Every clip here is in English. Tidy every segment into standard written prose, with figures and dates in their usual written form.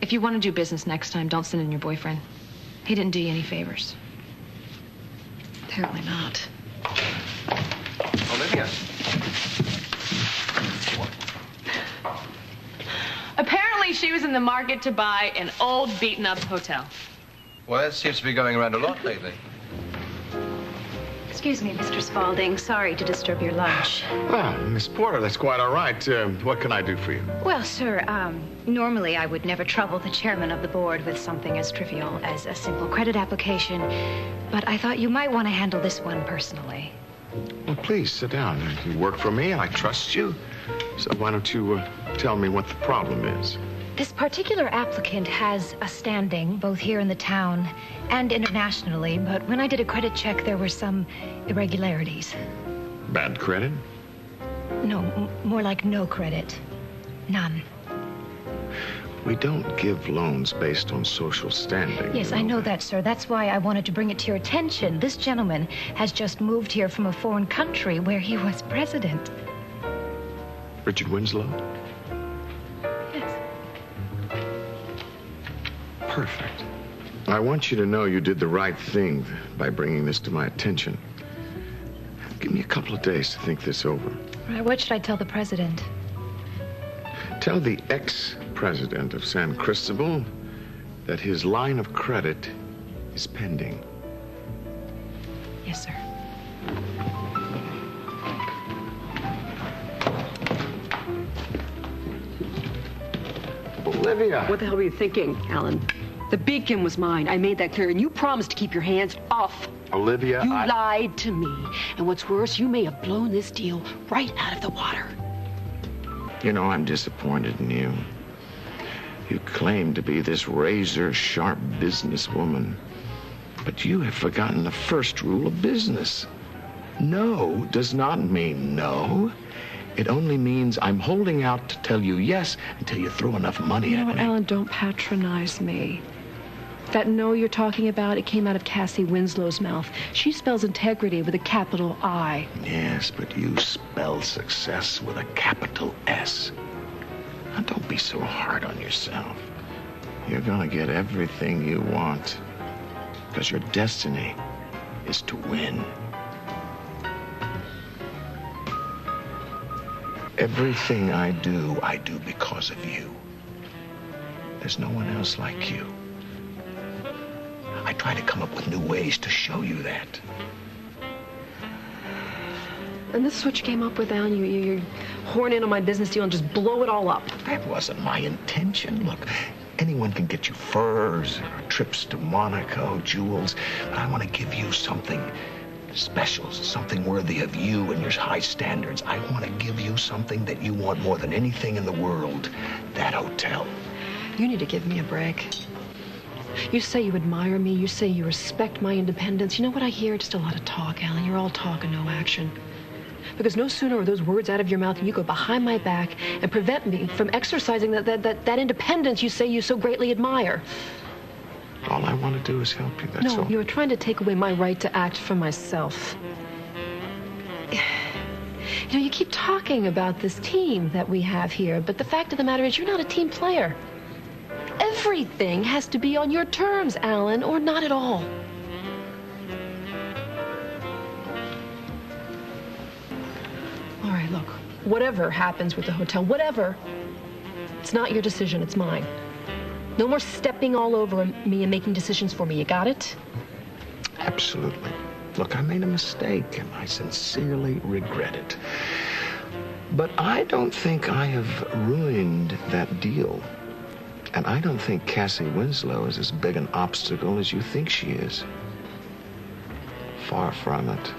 If you want to do business next time, don't send in your boyfriend. He didn't do you any favors. Apparently not. Olivia. Apparently she was in the market to buy an old, beaten-up hotel. Well, that seems to be going around a lot lately. Excuse me, Mr. Spaulding. Sorry to disturb your lunch. Well, Miss Porter, that's quite all right. What can I do for you? Well, sir, normally I would never trouble the chairman of the board with something as trivial as a simple credit application, but I thought you might want to handle this one personally. Well, please, sit down. You work for me, and I trust you. So why don't you tell me what the problem is? This particular applicant has a standing, both here in the town and internationally, but when I did a credit check, there were some irregularities. Bad credit? No, more like no credit. None. We don't give loans based on social standing. Yes, I know that, sir. That's why I wanted to bring it to your attention. This gentleman has just moved here from a foreign country where he was president. Richard Winslow? Yes. Perfect. I want you to know you did the right thing by bringing this to my attention. Give me a couple of days to think this over. Right, what should I tell the president? Tell the ex-president of San Cristobal that his line of credit is pending. Yes, sir. Olivia! What the hell were you thinking, Alan? The beacon was mine. I made that clear, and you promised to keep your hands off. Olivia, You lied to me. And what's worse, you may have blown this deal right out of the water. You know, I'm disappointed in you. You claim to be this razor-sharp businesswoman, but you have forgotten the first rule of business. No does not mean no. It only means I'm holding out to tell you yes until you throw enough money You know at what, me. Alan? Don't patronize me. That no you're talking about, it came out of Cassie Winslow's mouth. She spells integrity with a capital I. Yes, but you spell success with a capital S. Now, don't be so hard on yourself. You're gonna get everything you want, because your destiny is to win. Everything I do because of you. There's no one else like you. I try to come up with new ways to show you that. And this is what you came up with, Alan? You horn in on my business deal and just blow it all up. That wasn't my intention. Look, anyone can get you furs or trips to Monaco, jewels, but I want to give you something special, something worthy of you and your high standards. I want to give you something that you want more than anything in the world. That hotel. You need to give me a break. You say you admire me. You say you respect my independence. You know what I hear? Just a lot of talk, Alan. You're all talk and no action. Because no sooner are those words out of your mouth than you go behind my back and prevent me from exercising that independence you say you so greatly admire. All I want to do is help you, that's all. No, you're trying to take away my right to act for myself. You know, you keep talking about this team that we have here, but the fact of the matter is you're not a team player. Everything has to be on your terms, Alan, or not at all. All right, look, whatever happens with the hotel, whatever, it's not your decision, it's mine. No more stepping all over me and making decisions for me. You got it? Absolutely. Look, I made a mistake, and I sincerely regret it. But I don't think I have ruined that deal. And I don't think Cassie Winslow is as big an obstacle as you think she is. Far from it.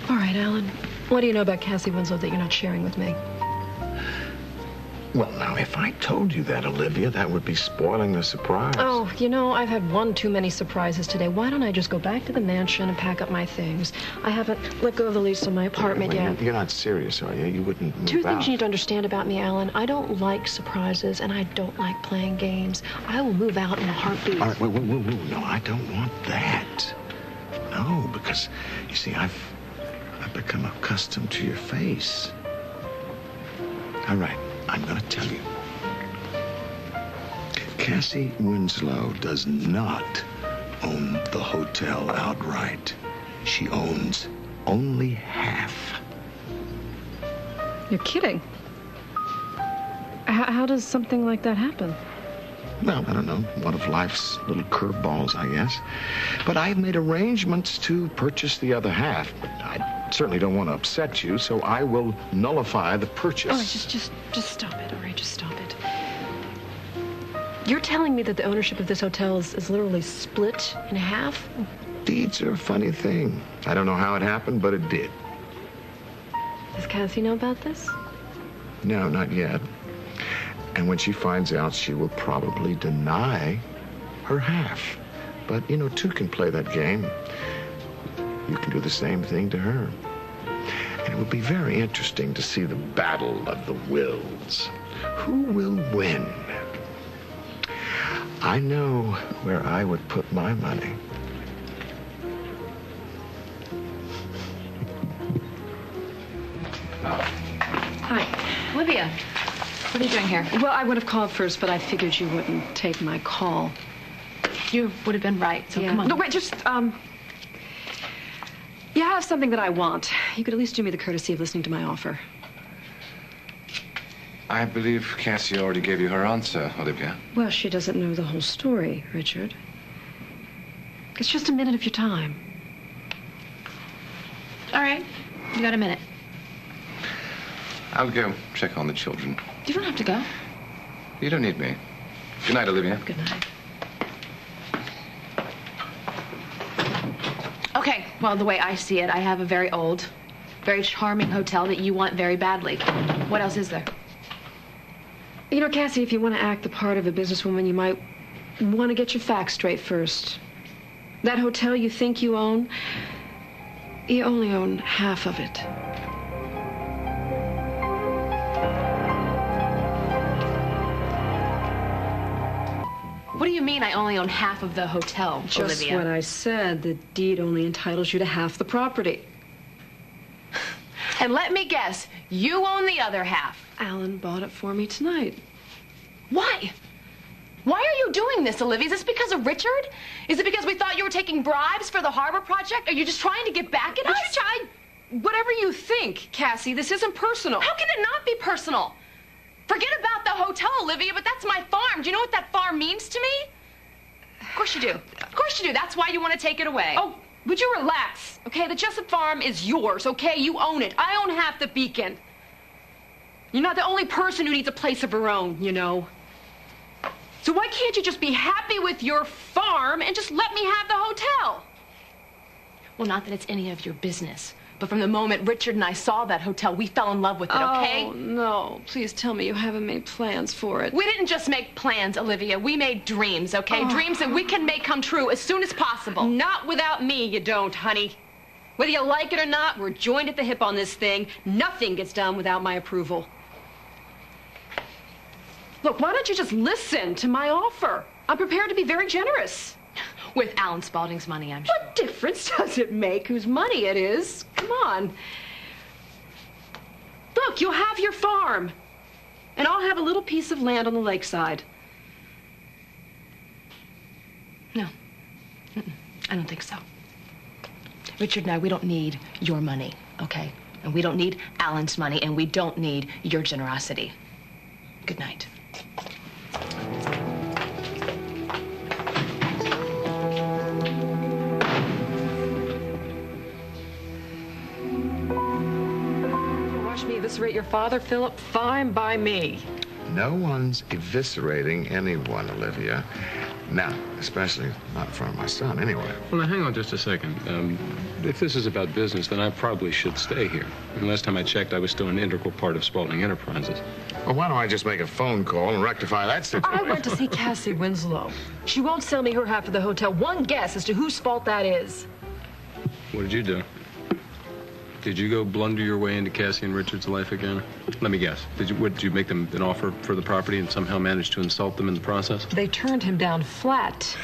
All right, Alan. What do you know about Cassie Winslow that you're not sharing with me? Well, now, if I told you that, Olivia, that would be spoiling the surprise. Oh, you know, I've had one too many surprises today. Why don't I just go back to the mansion and pack up my things? I haven't let go of the lease on my apartment yet. You're not serious, are you? You wouldn't move Two things out. you need to understand about me, Alan. I don't like surprises, and I don't like playing games. I will move out in a heartbeat. All right, whoa. No, I don't want that. No, because, you see, I've become accustomed to your face. All right, I'm going to tell you. Cassie Winslow does not own the hotel outright. She owns only half. You're kidding. How does something like that happen? Well, I don't know. One of life's little curveballs, I guess. But I've made arrangements to purchase the other half. But I certainly don't want to upset you, so I will nullify the purchase. All right, just stop it, all right? Just stop it. You're telling me that the ownership of this hotel is literally split in half? Deeds are a funny thing. I don't know how it happened, but it did. Does Cassie know about this? No, not yet. And when she finds out, she will probably deny her half. But, you know, two can play that game. You can do the same thing to her. And it would be very interesting to see the battle of the wills. Who will win? I know where I would put my money. Hi. Olivia, what are you doing here? Well, I would have called first, but I figured you wouldn't take my call. You would have been right, so Yeah. come on. No, wait, just, yeah, I have something that I want. You could at least do me the courtesy of listening to my offer. I believe Cassie already gave you her answer, Olivia. Well, she doesn't know the whole story, Richard. It's just a minute of your time. All right, you got a minute. I'll go check on the children. You don't have to go. You don't need me. Good night, Olivia. Good night. Okay, well, the way I see it, I have a very old, very charming hotel that you want very badly. What else is there? You know, Cassie, if you want to act the part of a businesswoman, you might want to get your facts straight first. That hotel you think you own, you only own half of it. What do you mean I only own half of the hotel, Just Olivia? what I said. The deed only entitles you to half the property. And let me guess, you own the other half. Alan bought it for me tonight. Why? Why are you doing this, Olivia? Is this because of Richard? Is it because we thought you were taking bribes for the harbor project? Are you just trying to get back at us? Whatever you think, Cassie, this isn't personal. How can it not be personal? Forget about the hotel, Olivia, but that's my farm. Do you know what that farm means to me? Of course you do. Of course you do. That's why you want to take it away. Oh, would you relax? Okay, the Jessup farm is yours, okay? You own it. I own half the Beacon. You're not the only person who needs a place of her own, you know. So why can't you just be happy with your farm and just let me have the hotel? Well, not that it's any of your business, but from the moment Richard and I saw that hotel, we fell in love with it, okay? Oh, no. Please tell me you haven't made plans for it. We didn't just make plans, Olivia. We made dreams, okay? Dreams that we can make come true as soon as possible. Not without me, you don't, honey. Whether you like it or not, we're joined at the hip on this thing. Nothing gets done without my approval. Look, why don't you just listen to my offer? I'm prepared to be very generous. With Alan Spaulding's money, I'm sure. What difference does it make whose money it is? Come on. Look, you'll have your farm. And I'll have a little piece of land on the lakeside. No. I don't think so. Richard and I, we don't need your money, okay? And we don't need Alan's money, and we don't need your generosity. Good night. Watch me eviscerate your father, Philip. Fine by me. No one's eviscerating anyone, Olivia. Now, especially not in front of my son, anyway. Well, now, hang on just a second. If this is about business, then I probably should stay here. And last time I checked, I was still an integral part of Spaulding Enterprises. Well, why don't I just make a phone call and rectify that situation? I went to see Cassie Winslow. She won't sell me her half of the hotel. One guess as to whose fault that is. What did you do? Did you go blunder your way into Cassie and Richard's life again? Let me guess. Did you make them an offer for the property and somehow manage to insult them in the process? They turned him down flat.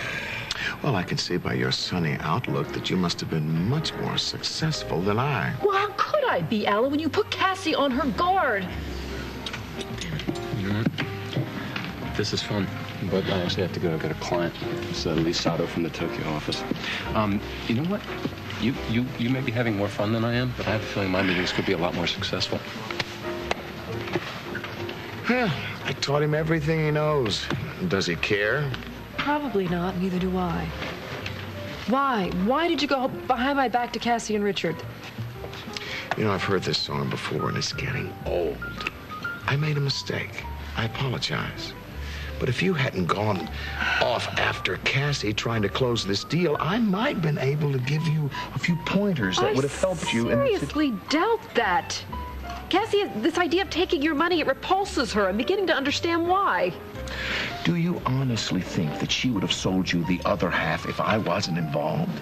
Well, I can see by your sunny outlook that you must have been much more successful than I. Well, how could I be, Alan, when you put Cassie on her guard? You know what? This is fun, but I actually have to go. I've got a client. It's Lee Sato from the Tokyo office. You know what? You may be having more fun than I am, but I have a feeling my meetings could be a lot more successful. I taught him everything he knows. Does he care? Probably not, neither do I. Why? Why did you go behind my back to Cassie and Richard? You know, I've heard this song before, and it's getting old. I made a mistake. I apologize. But if you hadn't gone off after Cassie trying to close this deal, I might have been able to give you a few pointers that would have helped you. I seriously doubt that. Cassie, this idea of taking your money, it repulses her. I'm beginning to understand why. Do you honestly think that she would have sold you the other half if I wasn't involved?